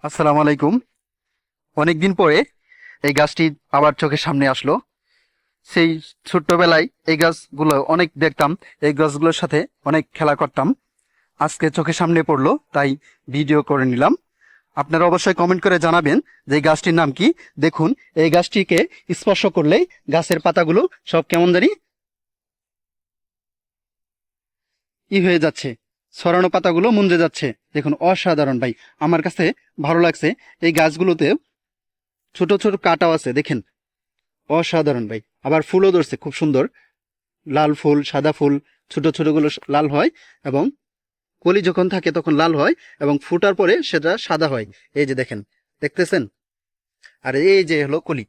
আসসালামু আলাইকুম। অনেকদিন পরে এই গাছটি আবার চোখের সামনে আসলো। সেই ছোট্টবেলায় এই গাছগুলো অনেক দেখতাম, এই গাছগুলোর সাথে অনেক খেলা করতাম। আজকে চোখের সামনে পড়লো, তাই ভিডিও করে নিলাম। আপনারা অবশ্যই কমেন্ট করে জানাবেন যে এই গাছটির নাম কি। দেখুন, এই গাছটিকে স্পর্শ করলেই গাছের পাতাগুলো সব কেমন জানি হয়ে যাচ্ছে, ছড়ানো পাতাগুলো মুঞ্জে যাচ্ছে। দেখুন, অসাধারণ ভাই, আমার কাছে ভালো লাগছে। এই গাছগুলোতে ছোট ছোট কাটাও আছে, দেখেন, অসাধারণ ভাই। আবার ফুলও ধরছে খুব সুন্দর, লাল ফুল, সাদা ফুল। ছোট ছোট গুলো লাল হয়, এবং কলি যখন থাকে তখন লাল হয়, এবং ফুটার পরে সেটা সাদা হয়। এই যে দেখেন, দেখতেছেন? আর এই যে হলো কলি।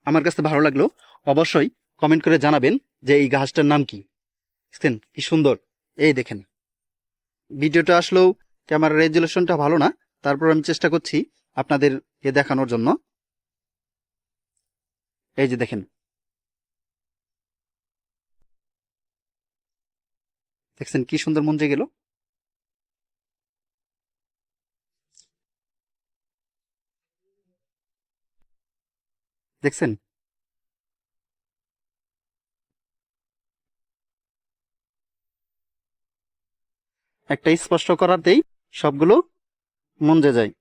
আমার কাছে ভালো লাগলো। অবশ্যই কমেন্ট করে জানাবেন যে এই গাছটার নাম কি। দেখছেন কি সুন্দর? এই দেখেন, ভিডিওটা আসলেও ক্যামেরার রেজুলেশনটা ভালো না, তারপর আমি চেষ্টা করছি আপনাদেরকে দেখানোর জন্য। এই যে দেখেন, দেখছেন কি সুন্দর মঞ্জে গেল? দেখছেন? একটা স্পর্শ করাতেই সবগুলো মঞ্জে যায়।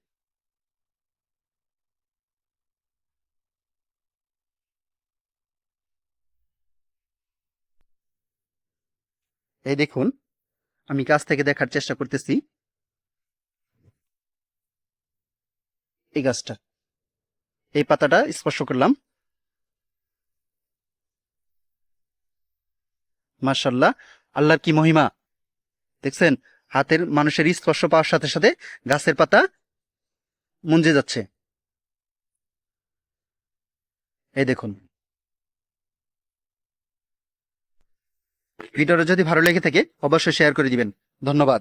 এই দেখুন, আমি কাছ থেকে দেখার চেষ্টা করতেছি এই গাছটা। এই পাতাটা স্পর্শ করলাম, মাশাল্লাহ, আল্লাহর কি মহিমা! দেখছেন, হাতের মানুষের স্পর্শ পাওয়ার সাথে সাথে গাছের পাতা মঞ্জে যাচ্ছে। এই দেখুন, ভিডিওটা যদি ভালো লেগে থাকে অবশ্যই শেয়ার করে দিবেন। ধন্যবাদ।